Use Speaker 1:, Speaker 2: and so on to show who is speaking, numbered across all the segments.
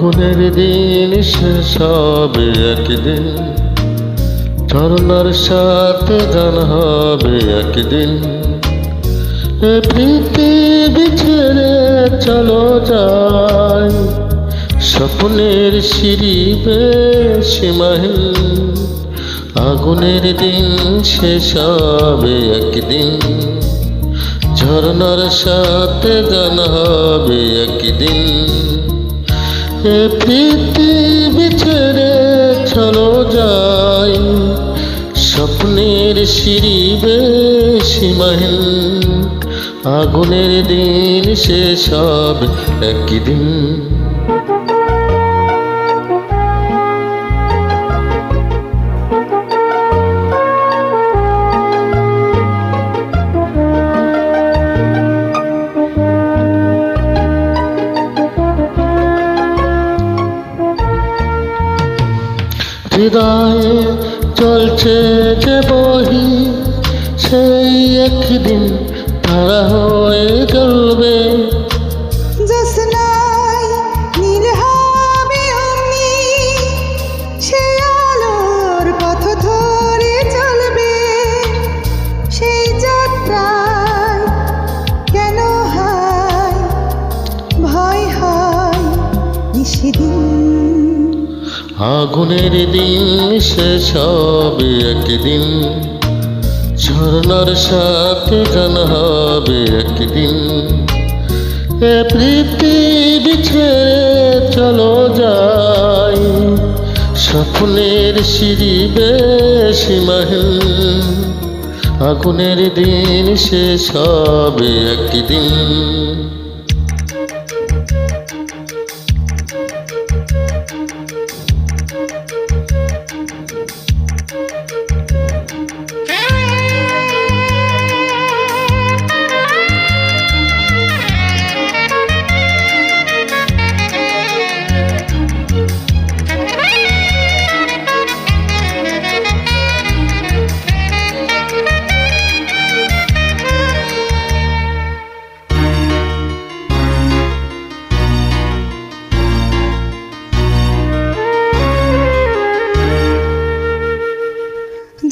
Speaker 1: আগুনের দিন শেষ হবে একদিন, ঝরনার সাথে গান হবে একদিন। এ পৃথিবী ছেড়ে চলো যাই, স্বপ্নের সিঁড়ি বেয়ে সীমাহীন। আগুনের দিন শেষ হবে একদিন, ঝরনার সাথে গান হবে একদিন। এ পৃথিবী ছেড়ে চলো যাই, স্বপ্নের সিঁড়ি বেয়ে সীমাহীন। আগুনের দিন শেষ হবে একদিন। হৃদয়ে চলছে যে বহি, সেই একদিন তারা হয়ে জ্বলবে।
Speaker 2: জ্যোৎস্নায় নীল হবে অমনি, সে আলোর পথ ধরে চলবে। সেই যাত্রায় কেন হয় ভয় হয় নিশিদিন।
Speaker 1: আগুনের দিন শেষ হবে একদিন, ঝরনার সাথে গান হবে একদিন। এ পৃথিবী ছেড়ে চলো যাই, স্বপ্নের সিঁড়ি বেয়ে সীমাহীন। আগুনের দিন শেষ হবে একদিন।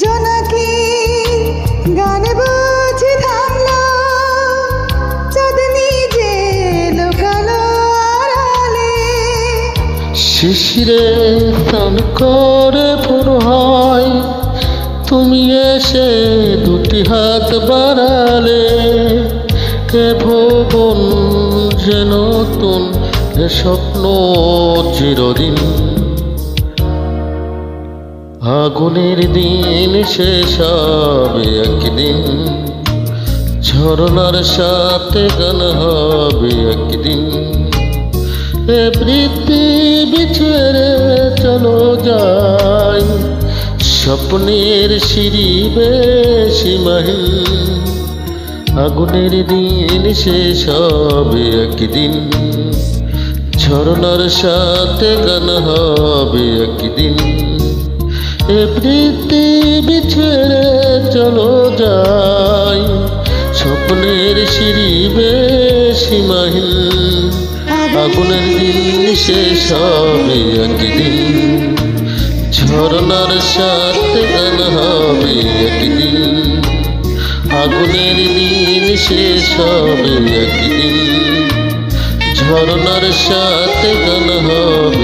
Speaker 2: জোনাকি গান বুঝি থামলো, চাঁদনি যে লুকালো আড়ালে।
Speaker 1: শিশিরে স্নান করে ভোর হয়, তুমি এসে দুটি হাত বাড়ালে। কে ভুবন যে নতুন, এ স্বপ্ন চিরদিন। আগুনের দিন শেষ হবে একদিন, ঝরনার সাথে গান হবে একদিন। এ পৃথিবী ছেড়ে চলো যাই, স্বপ্নের সিঁড়ি বেয়ে সীমাহীন। আগুনের দিন শেষ হবে একদিন, ঝরনার সাথে গান হবে একদিন। এ পৃথিবী ছেড়ে চলো যাই, স্বপ্নের সিঁড়ি বেয়ে সীমাহীন। আগুনের দিন শেষ হবে একদিন, ঝরনার সাথে গান হবে একদিন। আগুনের দিন শেষ হবে একদিন, ঝরনার সাথে গান হবে